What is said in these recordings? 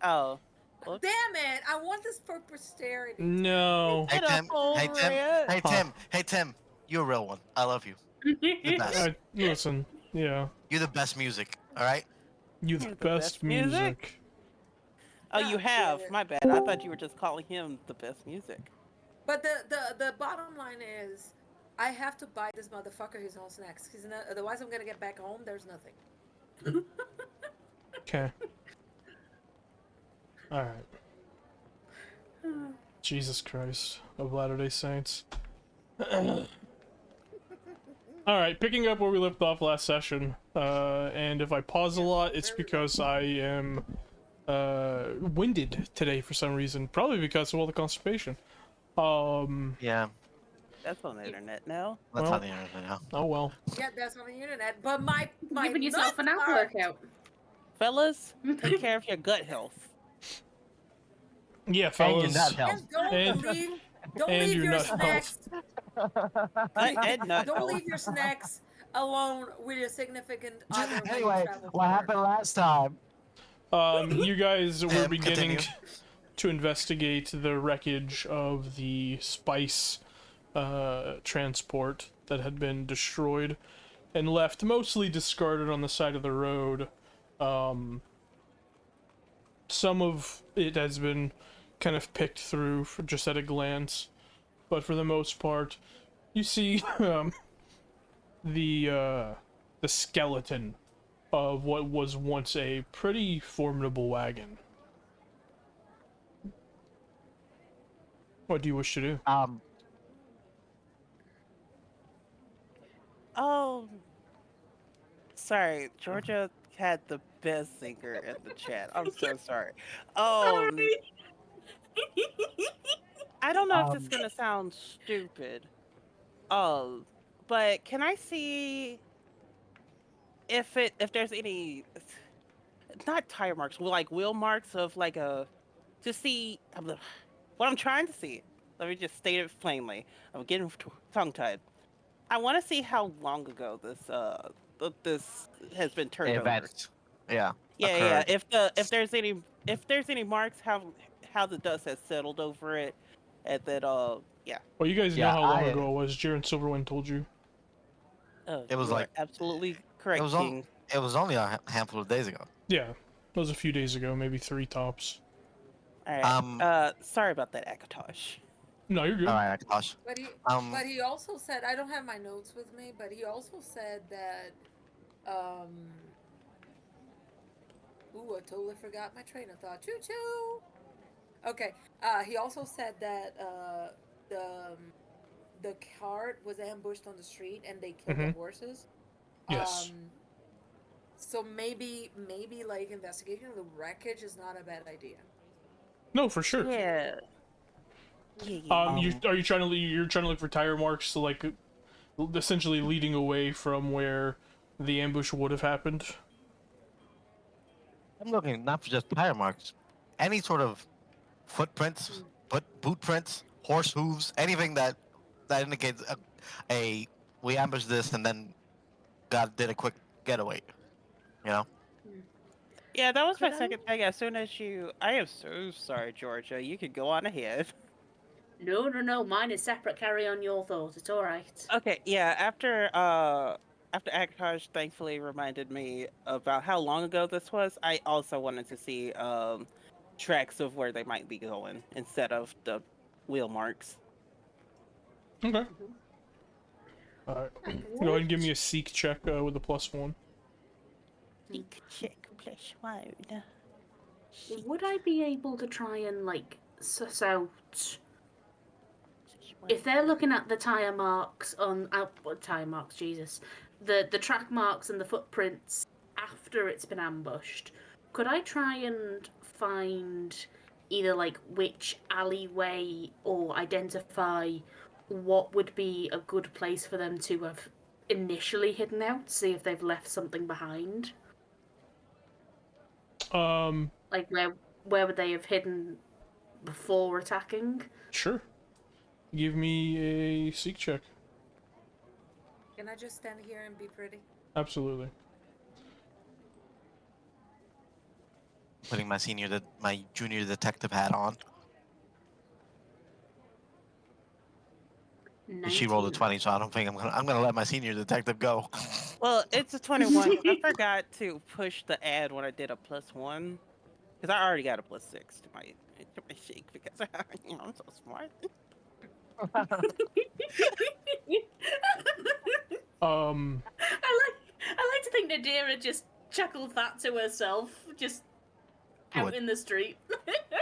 Oh. Whoops. Damn it! I want this for posterity. No. Get up over it. Huh. Hey Tim, you're a real one. I love you. The best. Listen, yeah. You're the best music. All right. You the best music. Oh, you God have. damn it. My bad. I thought you were just calling him the best music. But the bottom line is, I have to buy this motherfucker his own snacks. Otherwise, I'm gonna get back home. There's nothing. Okay. Alright. Jesus Christ of Latter-day Saints. Alright, picking up where we left off last session. And if I pause a lot, it's because I am winded today for some reason. Probably because of all the constipation. Yeah. That's on the internet now. That's Well, on the internet now. Oh well. Yeah, that's on the internet. But my Giving yourself an nuts app are- workout. Fellas, take care of your gut health. Yeah, And fellas. you're not health. And don't leave your your nut snacks. And nut Don't health. leave your snacks alone with your significant other. when you Anyway, travel what to work. happened last time? You guys were Tim, beginning continue. to investigate the wreckage of the spice transport that had been destroyed and left mostly discarded on the side of the road. Some of it has been kind of picked through for just at a glance, but for the most part, you see the skeleton of what was once a pretty formidable wagon. What do you wish to do? Oh, sorry. Georgia had the best singer in the chat. I'm so sorry. I don't know if this is gonna sound stupid. But can I see if there's any not tire marks, like wheel marks of like a to see what I'm trying to see. Let me just state it plainly. I'm getting tongue tied. I want to see how long ago this has been turned over. Event. Yeah. Yeah. Occurred. If there's any marks, how the dust has settled over it, and then yeah. Well, you guys know Yeah, how long ago it was. Jaren Silverwind told you. It was you are like- absolutely correct, It was King. It was only a handful of days ago. Yeah, it was a few days ago, maybe 3 tops. All right. Sorry about that, Akatosh. No, you're good. All right, Akash. But he also said, I don't have my notes with me, but he also said that ooh, I totally forgot my train of thought. Choo choo. Okay. He also said that the cart was ambushed on the street and they killed the horses. Yes. So maybe like investigating the wreckage is not a bad idea. No, for sure. Yeah. You're trying to look for tire marks, like essentially leading away from where the ambush would have happened. I'm looking not for just tire marks, any sort of footprints, boot prints, horse hooves, anything that indicates we ambushed this and then did a quick getaway. You know. Yeah, that was my second thing. As soon as I am so sorry, Georgia. You can go on ahead. No. Mine is separate. Carry on your thoughts. It's all right. Okay, yeah. After Akash thankfully reminded me about how long ago this was, I also wanted to see tracks of where they might be going instead of the wheel marks. Okay. Alright. Go ahead and give me a seek check with a +1. Seek check +1. Would I be able to try and like suss out if they're looking at the tire marks on tire marks, Jesus, the track marks and the footprints after it's been ambushed? Could I try and find either like which alleyway or identify what would be a good place for them to have initially hidden out? See if they've left something behind. Like where would they have hidden before attacking? Sure. Give me a seek check. Can I just stand here and be pretty? Absolutely. putting my junior detective hat on. She rolled a 19. 20, so I don't think I'm gonna let my senior detective go. Well, it's a 21 because I forgot to push the ad when I did a +1 because I already got a +6 to my shake because I'm so smart. I like to think Nadira just chuckled that to herself, just out Good. in the street.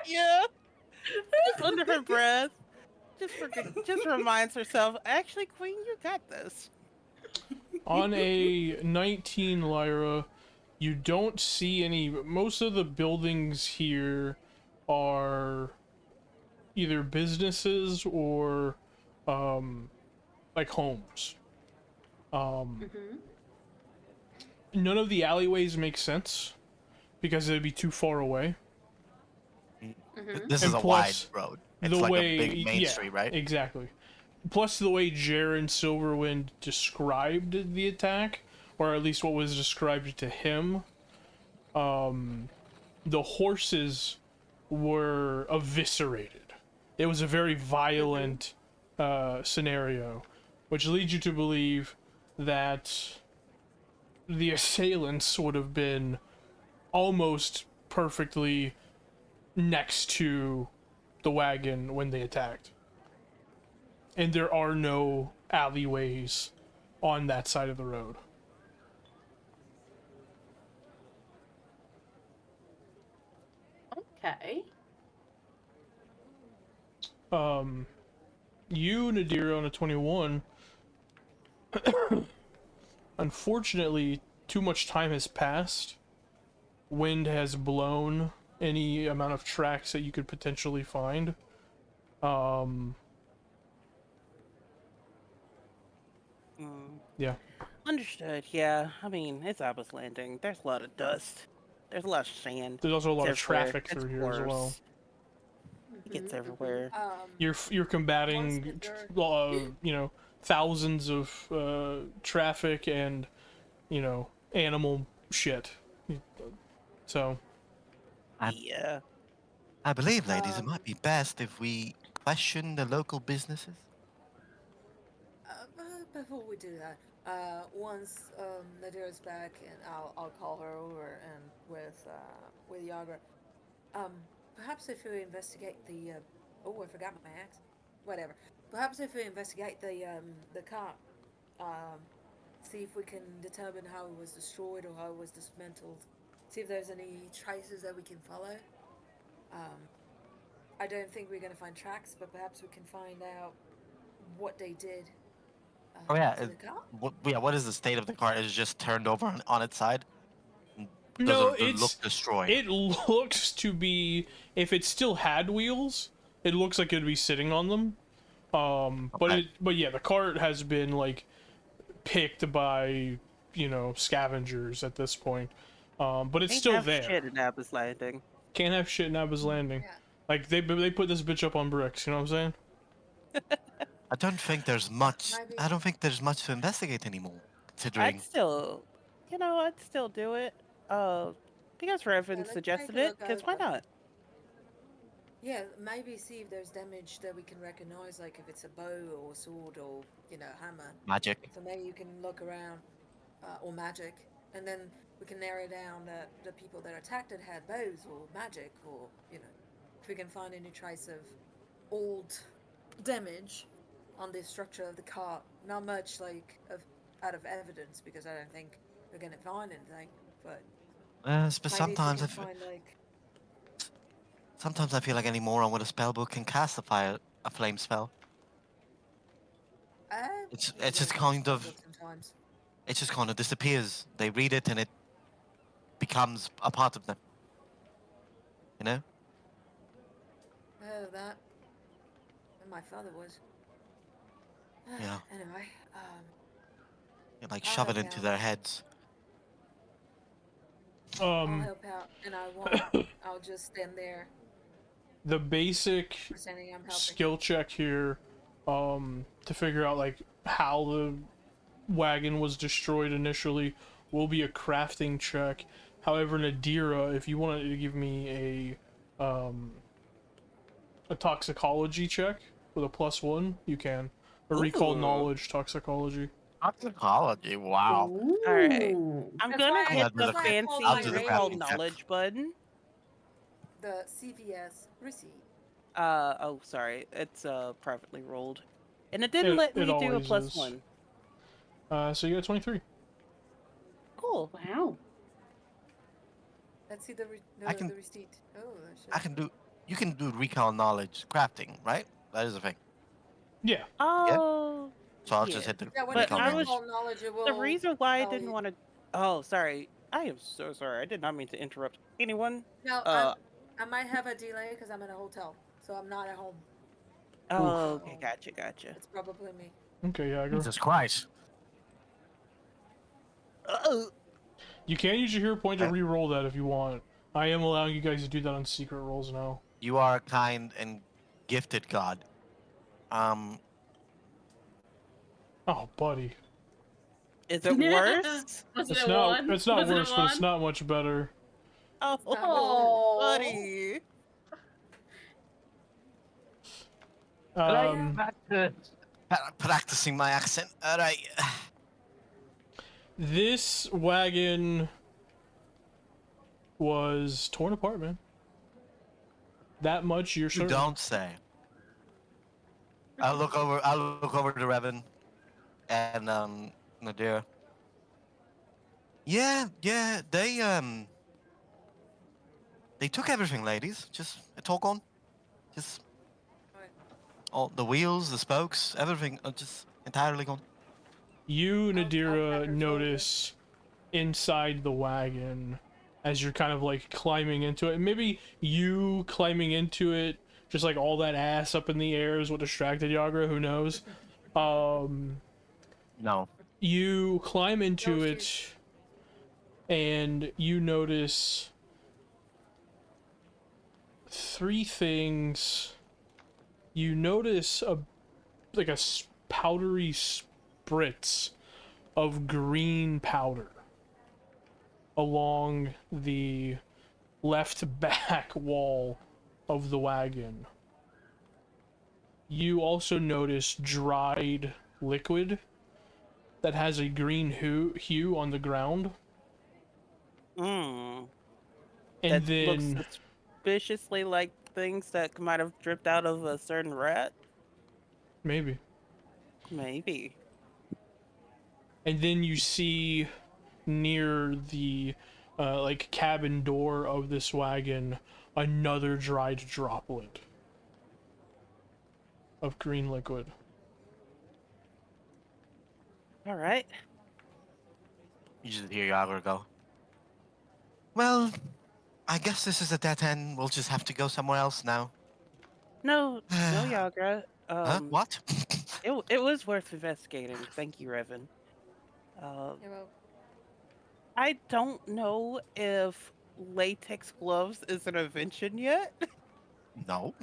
Yeah, just under her breath, just reminds herself. Actually, Queen, you got this. On a 19 Lyra, you don't see any. Most of the buildings here are either businesses or like homes. Mm-hmm. None of the alleyways make sense because they'd be too far away. Mm-hmm. This is And a wide plus, road. the It's like a way, big main yeah, street, right? exactly. Plus, the way Jaren Silverwind described the attack, or at least what was described to him, the horses were eviscerated. It was a very violent scenario, which leads you to believe that the assailants would have been almost perfectly next to the wagon when they attacked. And there are no alleyways on that side of the road. Okay. You, Nadira, on a 21, unfortunately, too much time has passed. Wind has blown any amount of tracks that you could potentially find. Yeah. Understood. Yeah, I mean it's Abbas Landing. There's a lot of dust. There's a lot of sand. There's also a It's lot of everywhere. traffic It's through here as well. worse. It gets everywhere. You're Once combating, they're thousands of traffic and animal shit. So I, Yeah. I believe, ladies, it um, might be best if we question the local businesses. before we do that, once Nadira's back, and I'll call her over and with Yagra. Um, perhaps if we investigate the oh, I forgot my axe. Whatever. Perhaps if we investigate the car, um, see if we can determine how it was destroyed or how it was dismantled. See if there's any traces that we can follow. Um, I don't think we're going to find tracks, but perhaps we can find out what they did Oh yeah, to the car. what is the state of the car? Is it just turned over on its side? Does no, it look destroyed? it looks to be, if it still had wheels, it looks like it'd be sitting on them. Okay. But yeah, the cart has been like picked by scavengers at this point. But it's Ain't still have there. shit in Abbas Landing. Can't have shit in Abba's Landing. Yeah. Like they put this bitch up on bricks. You know what I'm saying? I don't think there's much. Maybe. I don't think there's much to investigate anymore, I'd considering. still, I'd still do it. Because Yeah, Revan let's take suggested a it. look Because why over. not? Yeah, maybe see if there's damage that we can recognize, like if it's a bow or sword or hammer. Magic. So maybe you can look around, or magic, and then we can narrow down that the people that attacked it had bows or magic, or if we can find any trace of old damage on the structure of the cart. Not much out of evidence because I don't think we're gonna find anything, but But maybe if we can find like sometimes I feel like any moron with a spell book can cast a flame spell. uh, It's there's just no kind spell of book sometimes. it just kind of disappears. They read it and it becomes a part of them. You know? Oh, that. And my father was. Yeah. Anyway, You like I'll shove it help into out. their heads. I'll help out, and I won't. I'll just stand there The basic pretending I'm helping. skill check here, to figure out like how the wagon was destroyed initially, will be a crafting check. However, Nadira, if you wanted to give me a toxicology check with a +1, you can. A recall Ooh. knowledge toxicology. Toxicology. Wow. All right. Ooh. I'm That's gonna why. I think hit I'll do the That's the why I called I'll my fancy do the recall rating crafting check. knowledge button. the CVS receipt. Oh, sorry. It's privately rolled, and it didn't let It me do a always plus is. 1. So you got 23. Cool. Wow. Let's see I can the receipt. Oh, I can do. You can do recall knowledge crafting, right? That is a thing. Yeah. Yeah. Oh, So I'll just yeah. hit the Yeah, when you But do recall I was knowledge. recall knowledge, it the will reason why I tell didn't you. want to. Oh, sorry. I am so sorry. I did not mean to interrupt anyone. No, Uh. I might have a delay because I'm in a hotel, so I'm not at home. Oof. Oh, okay. So Gotcha. Gotcha. it's probably me. Okay, Yager. Jesus Christ. Oh. You can use your hero point to Okay. re-roll that if you want. I am allowing you guys to do that on secret rolls now. You are a kind and gifted god. Um, Oh, buddy. Is it worse? Was it It's a not. one? It's not Was it a worse, but it's one? not much better. Oh, It's not much better. buddy. Um, practicing my accent. All right. this wagon was torn apart, man. That much you're You certain. don't say. I'll look over. I'll look over to Revan and Nadir. Yeah, yeah. They took everything, ladies. Just it's all gone. Just Right. all the wheels, the spokes, everything, just entirely gone. You, I'll pat Nadira, her shoulder. notice inside the wagon as you're kind of like climbing into it. And maybe you climbing into it, just like all that ass up in the air is what distracted Yagra, who knows? No. You climb into No, it and you notice three things. You notice a powdery spritz of green powder along the left back wall of the wagon. You also notice dried liquid that has a green hue on the ground. Hmm. And That looks then suspiciously like things that might have dripped out of a certain rat. maybe. Maybe. And then you see near the like cabin door of this wagon another dried droplet of green liquid. All right. You just hear Yagar go. Well, I guess this is a dead end. We'll just have to go somewhere else now. No, no, Yagra. Huh? What? It was worth investigating. Thank you, Revan. Um, Yeah, well, I don't know if latex gloves is an invention yet. No.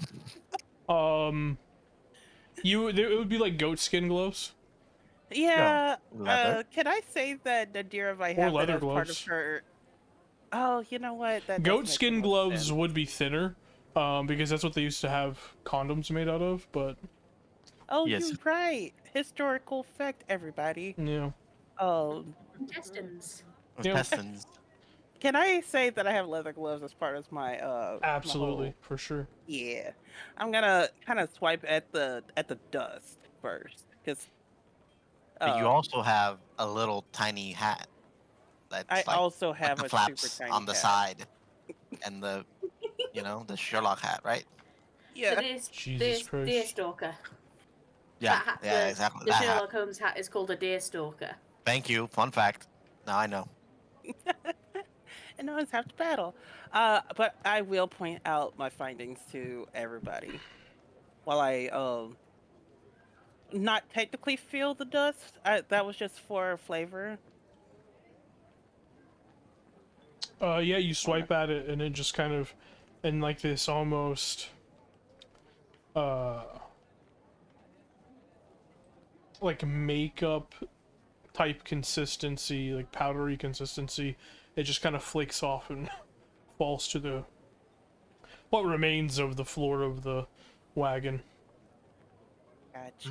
Um, it would be like goat skin gloves Yeah. Leather. Can I say that Nadira might or have that leather as part of gloves. her? Oh, you know what? That does Goat make the skin most gloves sense. would be thinner, because that's what they used to have condoms made out of. But Oh, Yes. you're right. Historical fact, everybody. yeah, Um, Intestines. Yeah. Intestines. can I say that I have leather gloves as part of my my absolutely, whole? for sure. Yeah, I'm gonna kind of swipe at the dust first, because But you um, also have a little tiny hat I that's like also with have the a super flaps tiny on the hat. side and the Sherlock hat, right? The Yeah. Jesus deer Christ. stalker. Yeah. That hat, Yeah, exactly. the That hat. Sherlock Holmes hat is called a deer stalker. Thank you. Fun fact. Now I know. And no one's have to battle. But I will point out my findings to everybody while I not technically feel the dust. That was just for flavor. Yeah, you swipe at it and it just kind of, in like this almost, uh, like makeup type consistency, like powdery consistency, it just kind of flakes off and falls to the what remains of the floor of the wagon. Gotcha.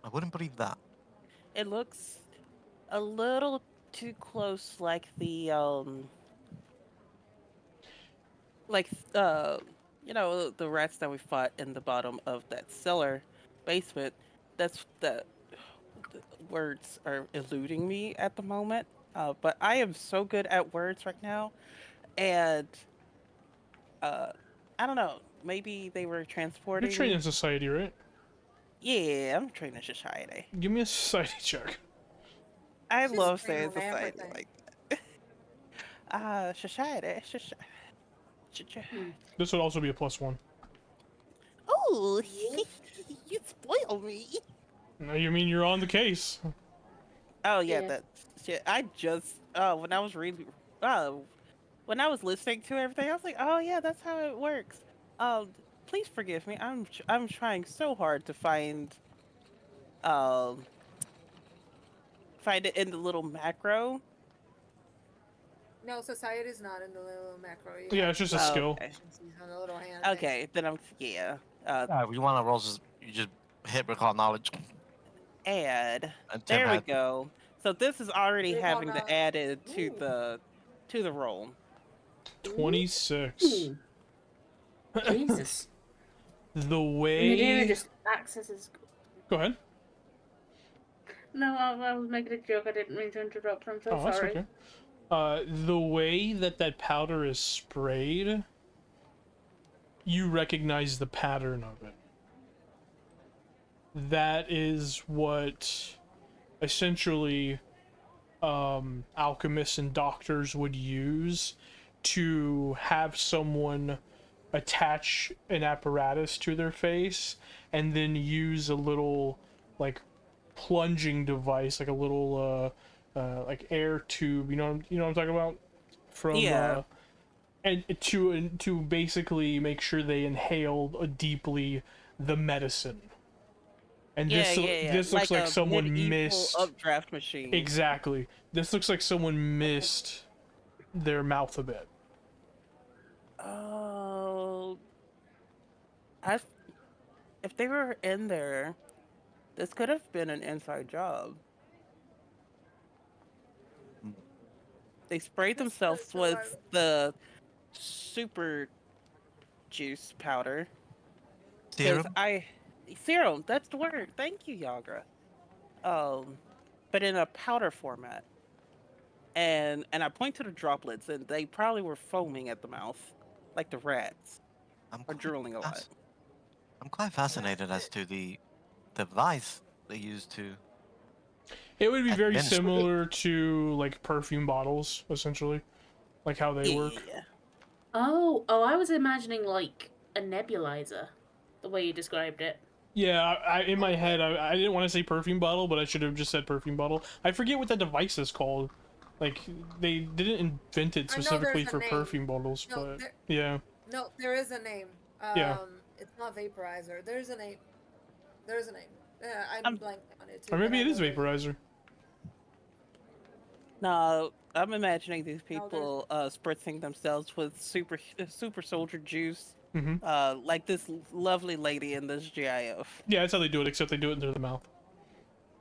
I wouldn't believe that. It looks a little too close, like like the rats that we fought in the bottom of that cellar basement. That's the words are eluding me at the moment. But I am so good at words right now, and uh, I don't know. Maybe they were You're trained in transporting. society, right? Yeah, I'm trained in society. Give me a society check. I She's love trained saying on society everything. like society. Hmm. This would also be a +1. Oh, you spoil me. No, you mean you're on the case? Oh yeah, Yeah. that's shit. I just when I was reading when I was listening to everything, I was like, oh yeah, that's how it works. Um, please forgive me. I'm trying so hard to um find it in the little macro. No, society is not in the little macro. You Yeah, have it's to just a use the Oh, skill. okay. proficiencies on the little hand thing. Okay, then I'm yeah. Yeah, if you want to roll, you just hit recall knowledge Add. and Tim There we had. go. So this is already Recall having to knowledge. add it Ooh. to the roll. 26. Ooh, Jesus. The Nadira way. just accesses. Go ahead. No, I was making a joke. I didn't mean to interrupt. I'm so Oh, that's sorry. okay. The way that powder is sprayed, you recognize the pattern of it. That is what essentially alchemists and doctors would use to have someone attach an apparatus to their face and then use a little like plunging device, like a little like air tube, you know what I'm talking about, from Yeah. and to basically make sure they inhale deeply the medicine. And Yeah, yeah, yeah. this looks Like like a someone medieval missed. updraft machine. Exactly. This looks like someone missed their mouth a bit. Oh, I if they were in there, this could have been an inside job. They sprayed This is themselves with the super juice powder because Serum? I serum. That's the word. Thank you, Yagra. But in a powder format, and I point to the droplets, and they probably were foaming at the mouth, like the rats, I'm or quite, drooling a lot. I'm quite fascinated as to the device they use to It would be very administer. similar to like perfume bottles, essentially, like how they work. Yeah. Oh, I was imagining like a nebulizer, the way you described it. Yeah, I in my head, I didn't want to say perfume bottle, but I should have just said perfume bottle. I forget what that device is called. Like, they didn't invent it I know specifically there's a for name. perfume bottles, No, but there, yeah. no, there is a name. Yeah. It's not vaporizer. There's a name. There's a name. I'm I'm blanking on it too. Or but maybe I it is know there's- vaporizer. No, I'm imagining these No, there's- people spritzing themselves with super soldier juice, Mm-hmm. like this lovely lady in this GIF. Yeah, that's how they do it, except they do it into the mouth.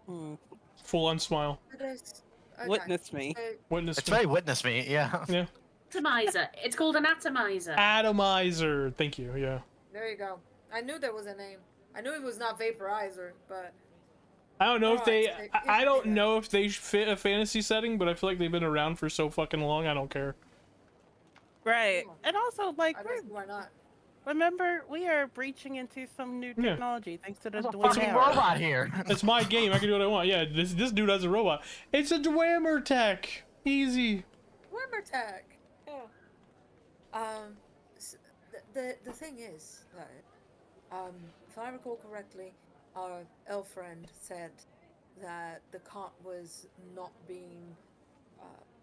Hmm. Full on smile. It is. Okay. Witness me. So, Witness It's me. very witness me, yeah. Yeah. Atomizer. It's called an atomizer. Atomizer. Thank you. Yeah. there you go. I knew there was a name. I knew it was not vaporizer, but I don't know if they. Alright, so I don't yeah. know if they fit a fantasy setting, but I feel like they've been around for so fucking long. I don't care. Right. Yeah. And also, like, I guess why not? remember, we are breaching into some new Yeah. technology thanks to the There's a Dwayne fucking Arrow. robot here. It's my game. I can do what I want. Yeah. This dude has a robot. It's a Dwemer tech. Easy. Wimmer tech. Yeah. The thing is, if I recall correctly, our elf friend said that the cart was not being,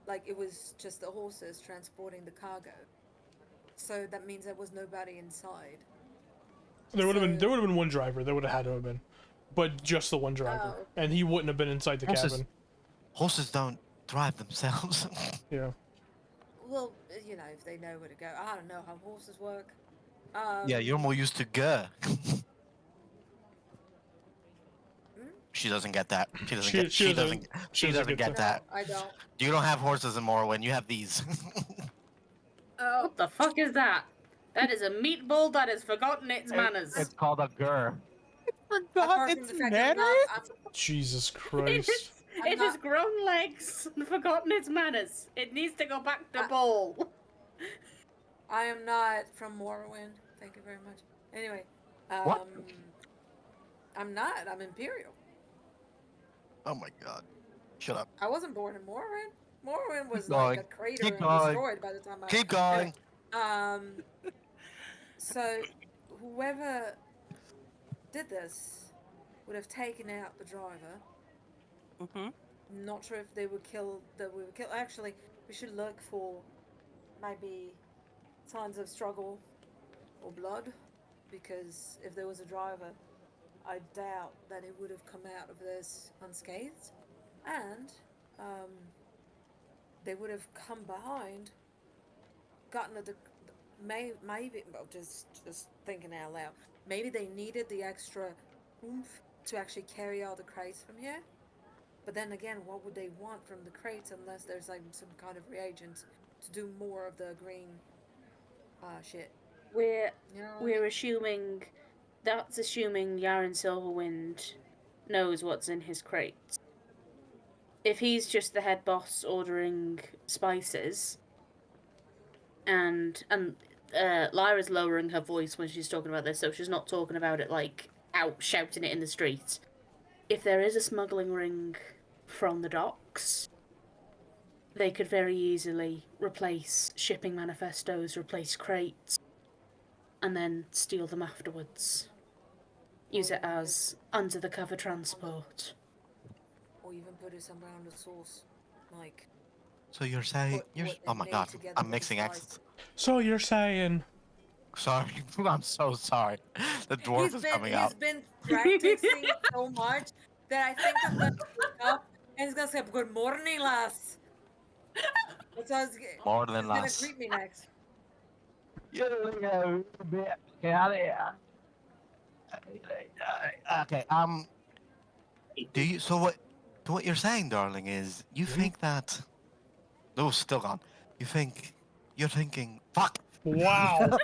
like it was just the horses transporting the cargo. So that means there was nobody inside. There would have been So- one driver. There would have had to have been, but just the one driver, Oh. and he wouldn't have been inside the Horses. cabin. Horses don't drive themselves. Yeah. Well, you know, if they know where to go. I don't know how horses work. Yeah, you're more used to go. Hmm? She doesn't get that. She doesn't She get. she She doesn't doesn't. She doesn't get No, that. I don't. You don't have horses in Morrowind. You have these. Oh, What the fuck is that? That is a meatball that has forgotten its manners. It's called a gur. Forgot apart from its the fact that manners. I'm Jesus It, Christ. I'm it has not- grown legs and forgotten its manners. It needs to go back to ball. I am not from Morrowind. Thank you very much. Anyway, What? I'm not. I'm Imperial. Oh my god. Shut up. I wasn't born in Morrowind. Morrowind was Keep like going. a crater Keep and going. destroyed by the time I. Keep going. Anyway, so whoever did this would have taken out the driver. Mm-hmm. Not sure if they were killed. That we were killed. Actually, we should look for maybe signs of struggle or blood, because if there was a driver, I doubt that it would have come out of this unscathed, and um, they would have come behind, gotten at the maybe. Well, just thinking out loud. Maybe they needed the extra oomph to actually carry all the crates from here. But then again, what would they want from the crates unless there's like some kind of reagent to do more of the green shit? We're You know what I we're mean? assuming that's assuming Yaren Silverwind knows what's in his crates. If he's just the head boss ordering spices, and Lyra's lowering her voice when she's talking about this, so she's not talking about it like out shouting it in the street. If there is a smuggling ring from the docks, they could very easily replace shipping manifestos, replace crates, and then steal them afterwards. Use it as under the cover transport. Or even put it somewhere on the source, like So you're saying you're. what Oh they my made god. together I'm with the mixing spice. accents. So you're saying Sorry. I'm so sorry. The dwarf is coming out. He's been practicing so much that I think I'm gonna wake up and he's gonna say good morning, lass. That's how More than he's gonna less. greet me next. Okay. Do you? So what? So what you're saying, darling, is you think that? No, still gone. You think? You're thinking. Fuck. wow.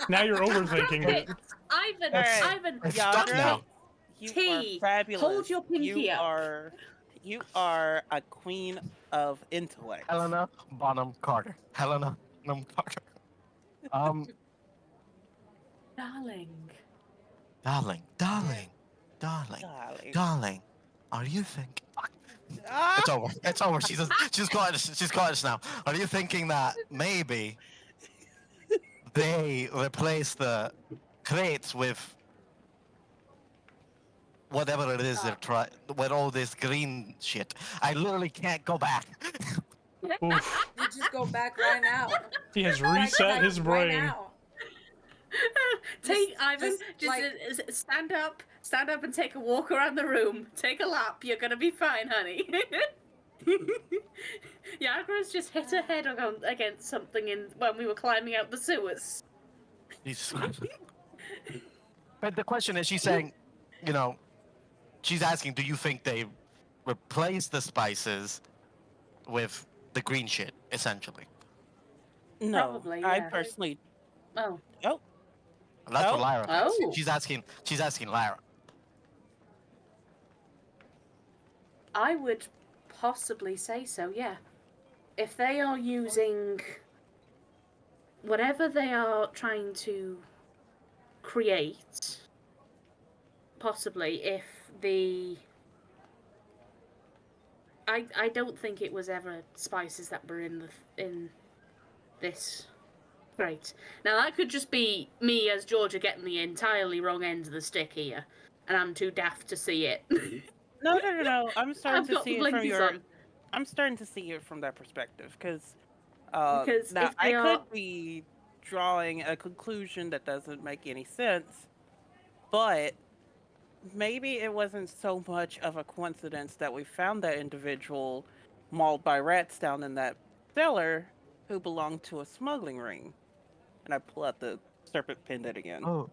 Now you're overthinking it. Ivan, Alright. Ivan, It's stuck Yagra, now. you are T, fabulous. hold your pinky you up. are a queen of intellect. Helena Bonham Carter. Helena Bonham Carter. Darling. Darling, darling, darling, darling. Are you thinking? Fuck. Ah! It's over. It's over. She's got us. She's got us now. Are you thinking that maybe they replace the crates with whatever it is they're trying with all this green shit? I literally can't go back. Oof. You just go back right now. He has Like, reset his right brain. now. Take Ivan, just, stand up and take a walk around the room. Take a lap. You're gonna be fine, honey. Yagra's just hit her head against something when we were climbing out the sewers. Jesus Christ. But the question is, she's saying, you know, she's asking, do you think they replace the spices with the green shit, essentially? No, Probably, I yeah. personally. Oh. Oh, That's what Oh. Lyra thinks. Oh. She's asking Lyra. I would possibly say so, yeah. If they are using whatever they are trying to create, possibly if the I don't think it was ever spices that were in this crate. Now that could just be me as Georgia getting the entirely wrong end of the stick here, and I'm too daft to see it. no. I'm starting I've to got see the it from blinkers your. on. I'm starting to see it from that perspective because Because now if I they are, could be drawing a conclusion that doesn't make any sense, but maybe it wasn't so much of a coincidence that we found that individual mauled by rats down in that cellar who belonged to a smuggling ring. And I pull out the serpent pendant again. Oh,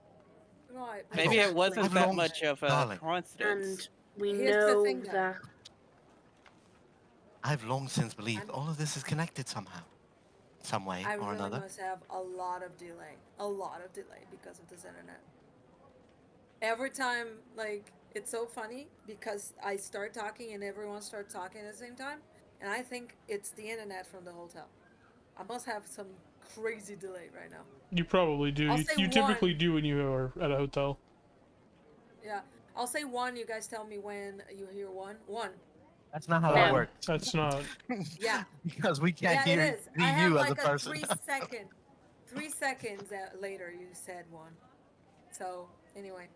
Right, but Maybe it Exactly. wasn't I've that long, much of a darling, coincidence. And we here's the know thing, though. that. I've long since believed I'm, all of this is connected somehow, some way I or really another. must have a lot of delay because of this internet. Every time, like, it's so funny because I start talking and everyone starts talking at the same time, and I think it's the internet from the hotel. I must have some crazy delay right now. You probably do. I'll You, say you typically one. do when you are at a hotel. Yeah, I'll say one. You guys tell me when you hear one. One. That's not how that No. works. That's not. Yeah, Because we can't yeah, it hear is. see I have you as a like a person. 3 second, 3 seconds later you said one. So anyway,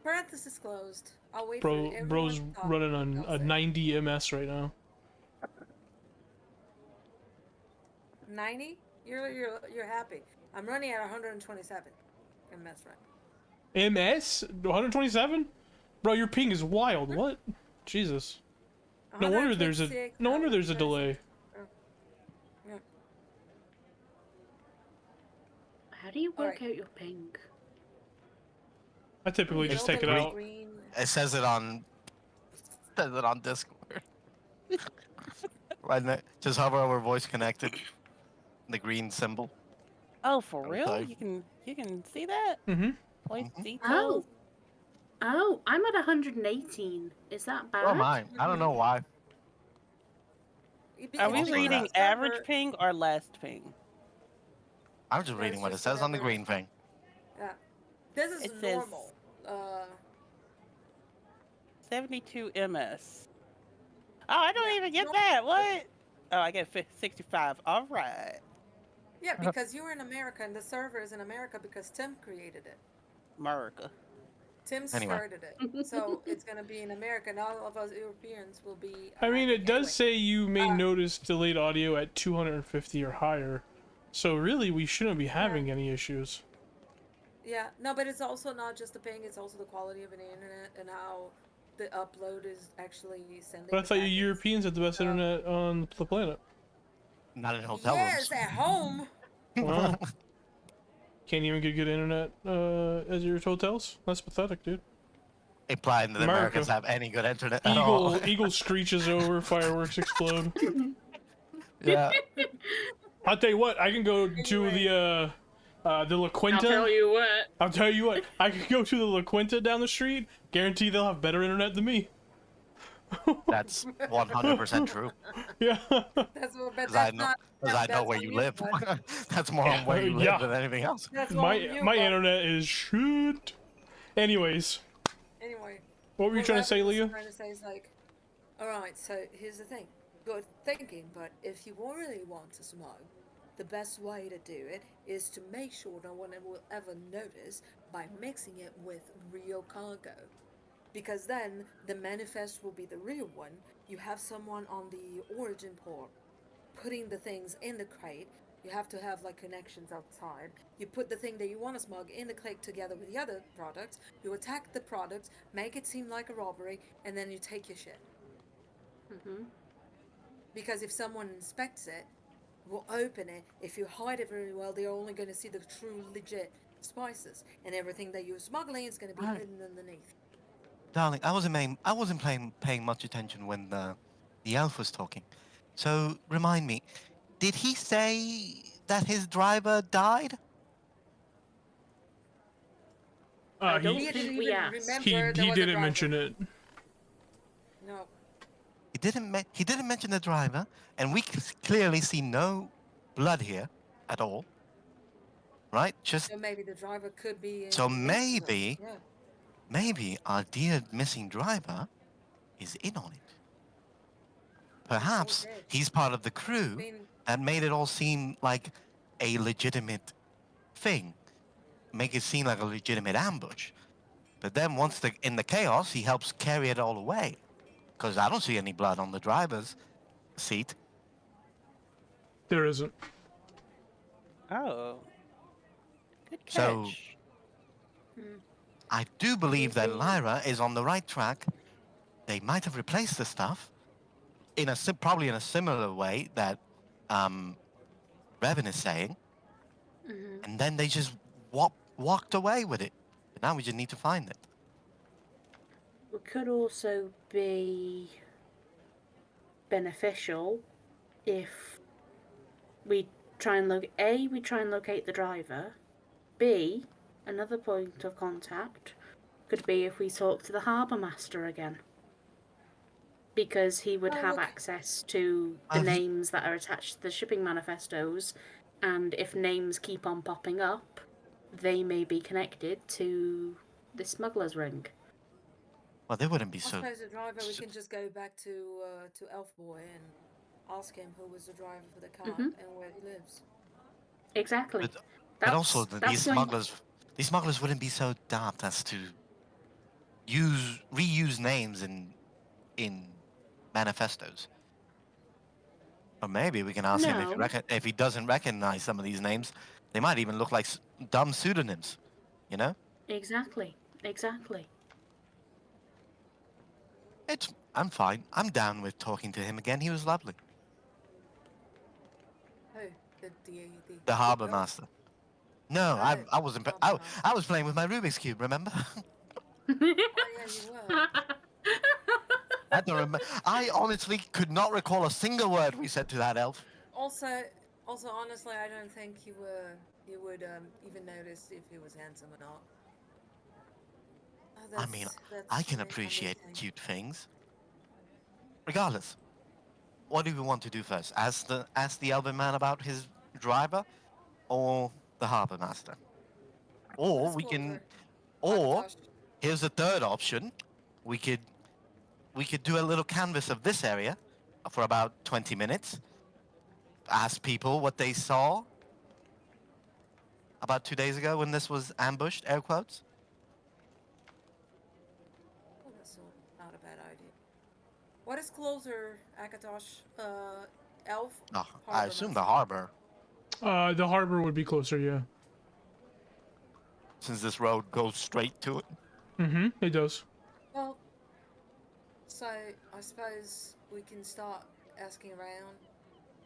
parenthesis closed. I'll wait for everyone Bro's to talk. running on I'll a say 90 ms right now. 90. You're happy. I'm running at 127. MS right. MS 127. Bro, your ping is wild. What? Jesus. No wonder there's a 126, no wonder there's a 126. delay. Yeah. How do you All work right. out your ping? I typically You just know take the it little out. green. It says it on Discord. Right just hover over voice connected, the green symbol. Oh, for Every real? time. You can see that? Mm-hmm. Voice Mhm. details? Oh, oh, I'm at 118. Is that So am bad? I. I don't know why. Are It's we Also because reading the that. average server. ping or last ping? I'm just No, reading it's what it just says on the whatever. green thing. Yeah. This is It says normal. Uh, 72 ms. Oh, I yeah. don't even get No, that. What? Oh, I get 65. All right. yeah, because you're in America and the server is in America because Tim created it. America. Tim Anyway, started it. So it's going to be in America and all of us Europeans will be I mean, happy. it does Anyway, say you may uh, notice delayed audio at 250 or higher. So really, we shouldn't be yeah. having any issues. Yeah. No, but it's also not just the ping, it's also the quality of an internet and how the upload is actually sending But I the thought you packets. Europeans had the best So, internet on the planet. not in hotel yes, rooms. at home. Wow. Can't even get good internet as your hotels? That's pathetic, dude. Implying that Americans America. have any good internet at all. Eagle screeches over, fireworks explode. Yeah. I'll tell you what, I can go to Anyway, the La I'll Quinta. tell you what. I'll tell you what, I can go to the La Quinta down the street. Guarantee they'll have better internet than me. That's 100% true. Yeah. that's what, but Because I that's know, not because I know that's where on you you, live. bud. That's more on where you live Yeah. than anything else. That's on My you, my bud. internet is shit. Anyways, Anyway, what were you what trying to Rabbit say, was Leah? trying to say is like, all right, so here's the thing. Good thinking, but if you really want to smug, the best way to do it is to make sure no one will ever notice by mixing it with real cargo. Because then the manifest will be the real one. You have someone on the origin port putting the things in the crate. You have to have like connections outside. You put the thing that you want to smug in the crate together with the other products. You attack the products, make it seem like a robbery, and then you take your shit. Mm-hmm. Because if someone inspects it, will open it. If you hide it very well, they're only going to see the true, legit spices, and everything that you're smuggling is going to be Right. hidden underneath. Darling, I wasn't paying much attention when the elf was talking. So remind me, did he say that his driver died? I He don't He didn't think we even asked. remember there he was a didn't driver. mention it. No. He didn't mention the driver, and we clearly see no blood here at all. Right? Just So maybe the driver could be so in this as well. Yeah. maybe our dear missing driver is in on it. Or Perhaps dead. he's part of the I crew mean, that made it all seem like a legitimate thing, make it seem like a legitimate ambush. But then once in the chaos, he helps carry it all away. Because I don't see any blood on the driver's seat. There isn't. Oh, good So catch. hmm. I do believe that Using- Lyra is on the right track. They might have replaced the stuff in a probably in a similar way that Revan is saying, Hmm. and then they just walked away with it. But now we just need to find it. It could also be beneficial if we try and locate the driver. B, another point of contact could be if we talk to the harbour master again, because he would Oh, have look. access to the names that are attached to the shipping manifestos, and if names keep on popping up, they may be connected to the smuggler's ring. Well, they wouldn't be I so. suppose the driver, we can just go back to Elf Boy and ask him who was the driver for the car Mhm. and where he lives. Exactly. But also, That's going. these smugglers wouldn't be so daft as to reuse names in manifestos. Or maybe we can ask him if No, if he doesn't recognize some of these names. They might even look like dumb pseudonyms. You know, exactly. I'm fine. I'm down with talking to him again. He was lovely. Who? The The harbor elf? master. No, Oh, I wasn't. Harbour Master. I was playing with my Rubik's cube. Remember? Oh yeah, you were. I don't remember. I honestly could not recall a single word we said to that elf. Also, honestly, I don't think you would even notice if he was handsome or not. Oh, I mean, that's I can strange. Let me appreciate think. cute things. Regardless, what do we want to do first? Ask the elven man about his driver, or the harbor master? What Or is we can. closer? Or Akatosh. here's the third option. We could do a little canvas of this area for about 20 minutes. Ask people what they saw about 2 days ago when this was ambushed, air quotes. Oh, that's not a bad idea. What is closer, Akatosh? Elf, Oh, I Harbor assume the Master. harbor, The harbor would be closer, yeah. since this road goes straight to it. Mm-hmm. It does. Well, so I suppose we can start asking around,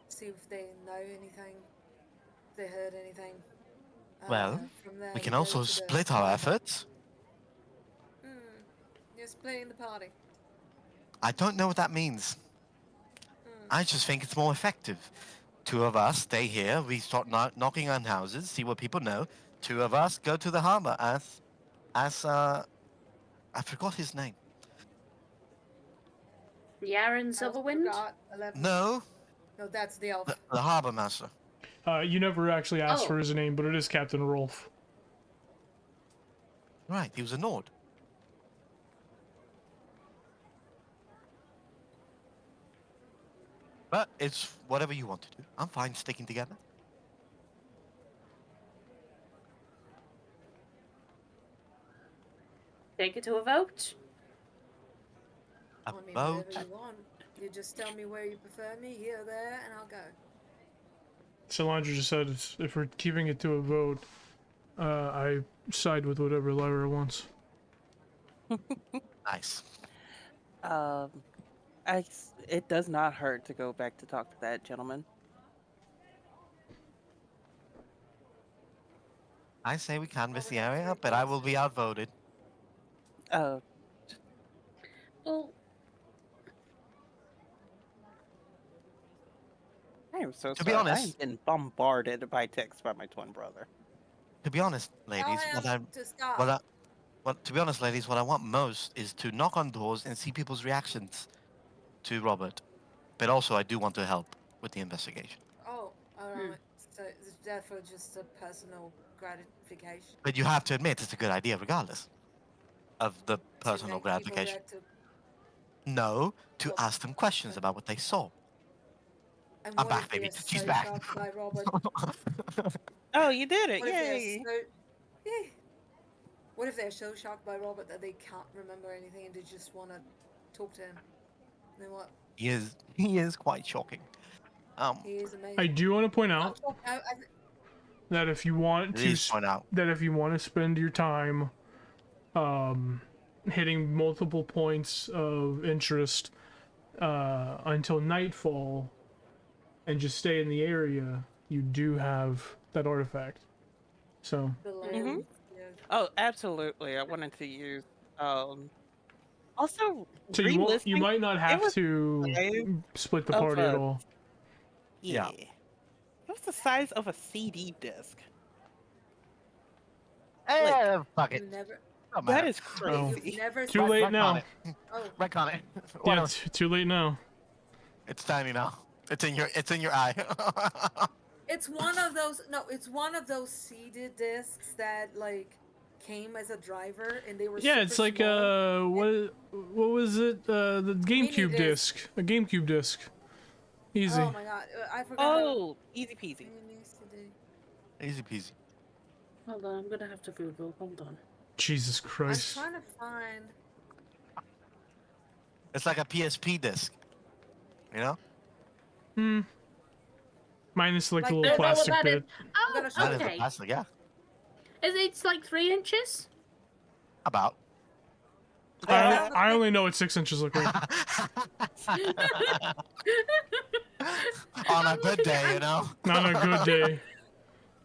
see if they know anything, if they heard anything. Well, From there, we we can go also to the split our harbor. efforts. You're splitting the party. I don't know what that means. I just think it's more effective. Two of us stay here. We start knocking on houses, see what people know. Two of us go to the harbor as I forgot his name. Yaren I also Silverwind? forgot 11. No, No, that's the elf. the harbor master. You never actually asked Oh. for his name, but it is Captain Rolf. Right, he was a Nord. But it's whatever you want to do. I'm fine sticking together. Take it to a vote? A I mean, whatever boat. you want. You just tell me where you prefer me, here, there, and I'll go. Solandra just said if we're keeping it to a vote, I side with whatever Lyra wants. Nice. Um, it does not hurt to go back to talk to that gentleman. I say we canvass Well, the we have area, three but I votes. will be outvoted. Uh, Well, I am so To be sorry. I am honest, getting bombarded by text by my twin brother. Tell ladies, him to stop. to be honest, ladies, what I want most is to knock on doors and see people's reactions to Robert. But also, I do want to help with the investigation. Oh, alright. So it's therefore just a personal gratification But you have to admit it's a good idea, regardless of the to personal make people gratification. react to. No, to Well, ask them questions about what they saw. and I'm what if back, they baby. are She's so back. shocked by Robert? Oh, you did it! What if they're Yay! so. Yeah. What if they're so shocked by Robert that they can't remember anything and they just want to talk to him? Then what? He is quite shocking. He is amazing. I do want to point Not out shocked. that if you want to Please point out. that if you want to spend your time hitting multiple points of interest until nightfall, and just stay in the area, you do have that artifact. So The Hmm. land. Yeah. Oh, absolutely. I wanted to use. Also, so you re-listening, might not it have was to the size split the of party at a all. yeah. Yeah. It was the size of a CD disc. Like Fuck it. You never. Don't that matter. is Oh, You've crazy. never. too late Wreck on now. it. Oh, Wreck on it. Yeah, Whatever. too late now. It's tiny now. It's in your eye. it's one of those. No, it's one of those seeded discs that like came as a driver, and they were Yeah, super it's like small. what was it? The Mini GameCube disc. disc. A GameCube disc. Easy. Oh my god, I forgot how. Oh, easy peasy. Mini CD. Easy peasy. Hold on, I'm gonna have to Google. Hold on. Jesus I'm Christ. trying to find. It's like a PSP disc. You know? Hmm. Minus like the Like, little is that what plastic that is? bit. I'm gonna Oh, show That is the okay. plastic, yeah. It's like 3 inches? About. That I only know what 6 inches look like. On a good day, you know? Not on a good day.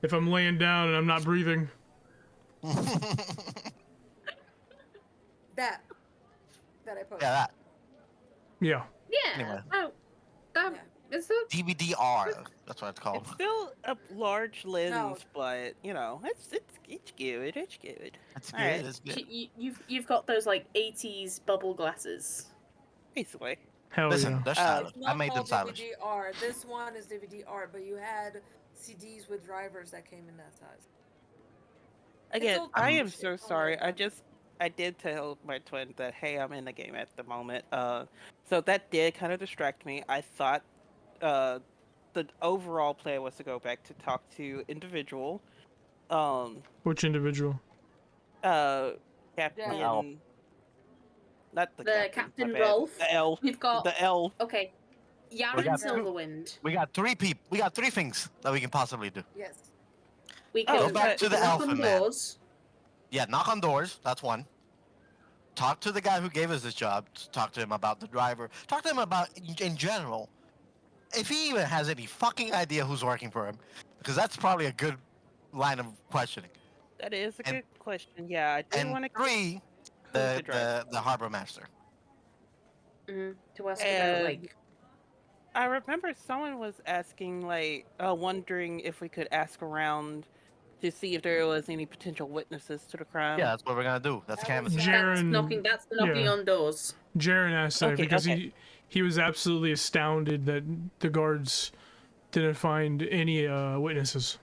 If I'm laying down and I'm not breathing. that. That I posted. Yeah, that. Yeah. Yeah. Anyway. Oh, that Yeah. is that. DVD-R. That's what it's called. it's still a large lens, No. but you know, it's good. It's good. It's All good. right. It's good. You've got those like 80s bubble glasses. Basically. Hell Listen, yeah. they're Uh, stylish. It's I not made them called stylish. DVD-R. This one is DVD-R, but you had CDs with drivers that came in that size. Again, old I school am shit. so Don't sorry. worry about it. I did tell my twin that hey, I'm in the game at the moment. So that did kind of distract me. I thought uh the overall plan was to go back to talk to individual. Um Which individual? uh Yeah. Elf. Captain not the The captain, my Captain bad. Rolf. The L. We've got The L. okay. We Yaren got two. Silverwind. We got three people. We got three things that we can possibly do. Yes. We Oh, can Go back to we the can knock on Elephant Man. doors. Yeah, knock on doors. That's one. Talk to the guy who gave us this job. Talk to him about the driver. Talk to him about in general. If he even has any fucking idea who's working for him, because that's probably a good line of questioning. That is a And- good question. Yeah, I do And want to three, who's the driver. the harbor master. To ask about And like I remember someone was asking, like, wondering if we could ask around to see if there was any potential witnesses to the crime. Yeah, that's what we're gonna do. That's That canvassing. was- Jaren. that's the knocking yeah. on doors. Jaren asked that Okay, because okay. he was absolutely astounded that the guards didn't find any witnesses.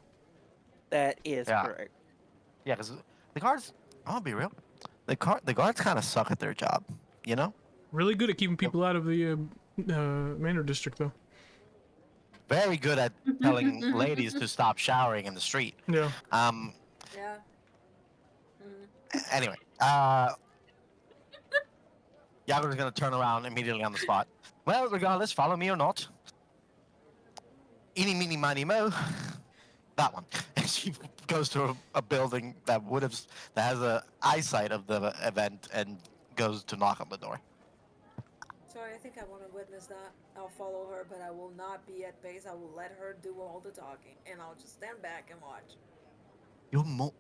That is Yeah. correct. Yeah, because the guards. I'm gonna be real. The guards kind of suck at their job. You know, Really good at keeping people out of the manor district, though. very good at telling ladies to stop showering in the street. Yeah. Yeah. Mm. Anyway, Yago's gonna turn around immediately on the spot. Well, regardless, follow me or not. Eeny, meeny, miny, mo. That one. And she goes to a building that has a eyesight of the event and goes to knock on the door. Sorry, I think I want to witness that. I'll follow her, but I will not be at base. I will let her do all the talking, and I'll just stand back and watch.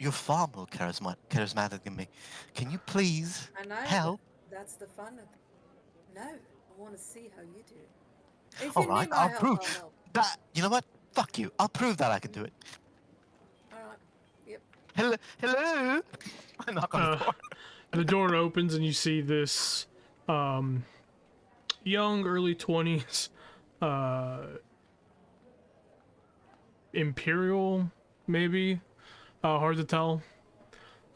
You're far more charismatic than me. Can you please I know. help? That's the fun of it. No, I want to see how you do. If All you right, need my I'll help, prove I'll help. that. You know what? Fuck you. I'll prove that I can do it. All right. Yep. Hello, hello. I knock on the door. The door opens and you see this young, early 20s Imperial, maybe. Hard to tell.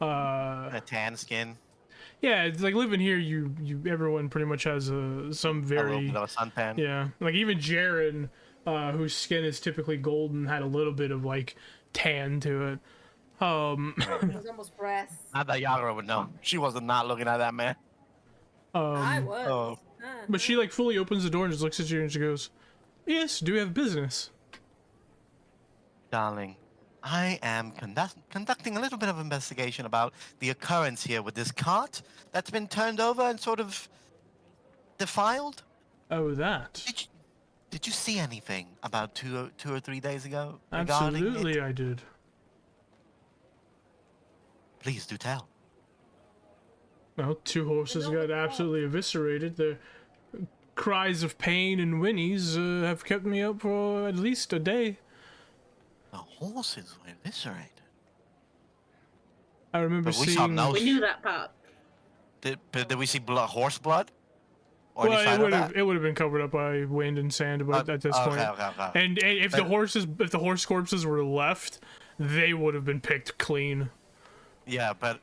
A tan skin. Yeah, it's like living here. Everyone pretty much has some A little very bit of a suntan. yeah. Like even Jaren, whose skin is typically golden, had a little bit of like tan to it. It was almost brass. Not that Yagura would know. She wasn't not looking at that man. I was. oh. But she like fully opens the door and just looks at you and she goes, "Yes, do we have business?" Darling, I am conducting a little bit of investigation about the occurrence here with this cart that's been turned over and sort of defiled. Oh, that. Did you, did you see anything about 2 or 3 days ago regarding it? Absolutely, I did. Please do tell. Well, 2 horses know got the absolutely eviscerated. Their cries of pain and whinnies have kept me up for at least a day. The horses were eviscerated. I remember But we saw seeing. no. We knew that part. Did we see blood, horse blood? Or any Well, sign of that? it would have been covered up by wind and sand, but at this point. Okay. And if the horse corpses were left, they would have been picked clean. Yeah, but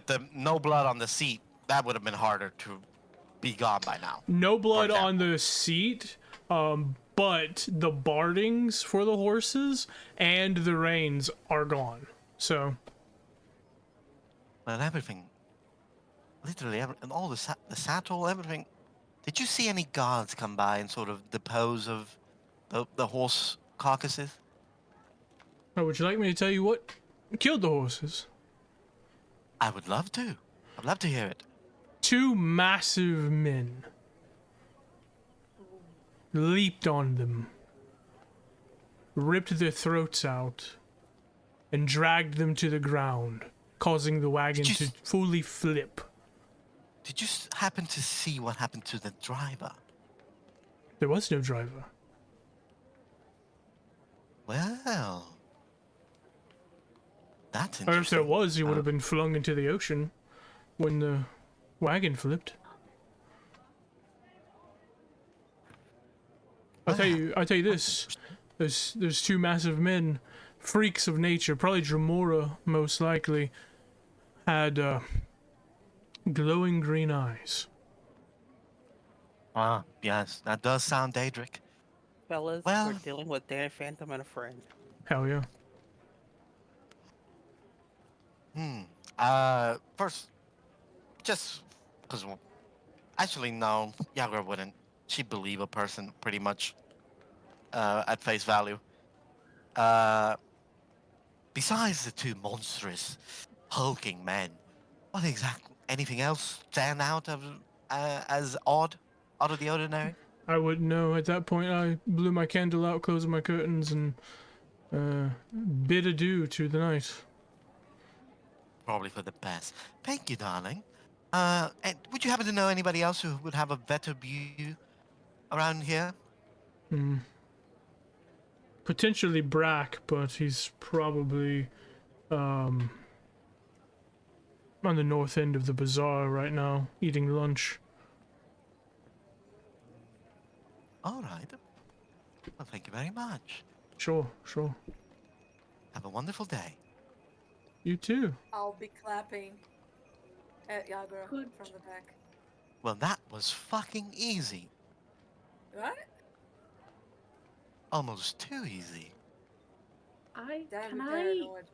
the no blood on the seat, that would have been harder to be gone by now. No blood on example. the seat, but the bardings for the horses and the reins are gone. So But everything, literally, and all the saddle, everything. Did you see any guards come by and sort of dispose of the horse carcasses? oh, would you like me to tell you what killed the horses? I would love to. I'd love to hear it. 2 massive men leaped on them, ripped their throats out, and dragged them to the ground, causing the wagon Did to you fully flip. Did you happen to see what happened to the driver? There was no driver. Well, that's Or interesting. if there was, he would have been flung into the ocean when the wagon flipped. I'll tell you this. There's 2 massive men, freaks of nature, probably Dramora most likely, had glowing green eyes. Ah, yes, that does sound Daedric. Fellas, Well- we're dealing with Danny Phantom and a friend. Hell yeah. First, just because, actually, no, Yagra wouldn't. She'd believe a person pretty much at face value. Besides the 2 monstrous, hulking men, what exactly? Anything else stand out of as out of the ordinary? I wouldn't know. At that point, I blew my candle out, closed my curtains, and bid adieu to the night. Probably for the best. Thank you, darling. And would you happen to know anybody else who would have a better view around here? Potentially Brack, but he's probably on the north end of the bazaar right now, eating lunch. All right. Well, thank you very much. Sure. Have a wonderful day. You too. I'll be clapping at Yagra Good. from the back. Well, that was fucking easy. What? Almost too easy. Damn Can I paranoid.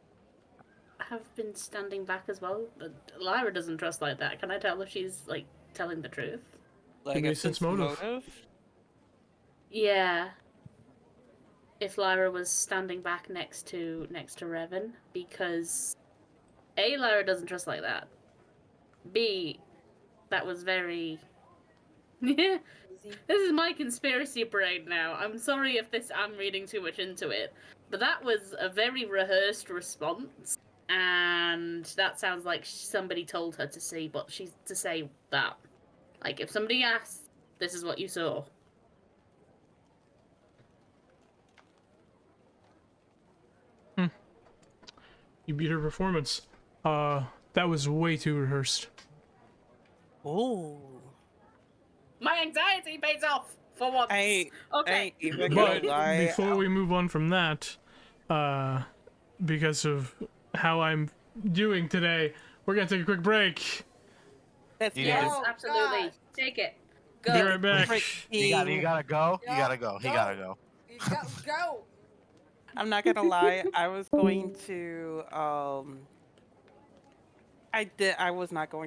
have been standing back as well? But Lyra doesn't trust like that. Can I tell if she's like telling the truth? Like me a a sense sense motive. motive? Yeah. If Lyra was standing back next to Revan, because A, Lyra doesn't trust like that. B, that was very. Easy. This is my conspiracy brain now. I'm sorry if I'm reading too much into it, but that was a very rehearsed response, and that sounds like somebody told her to say that. Like if somebody asked, "This is what you saw." You beat her performance. That was way too rehearsed. Ooh. My anxiety pays off for once. I ain't Okay. even gonna But lie. before we move on from that, because of how I'm doing today, we're gonna take a quick break. That's You Yes, Oh, absolutely. God. Take it. Be Go. right back. You gotta go. You Yeah, gotta go. He go. gotta go. You go. I'm not gonna lie. I was going to I was not going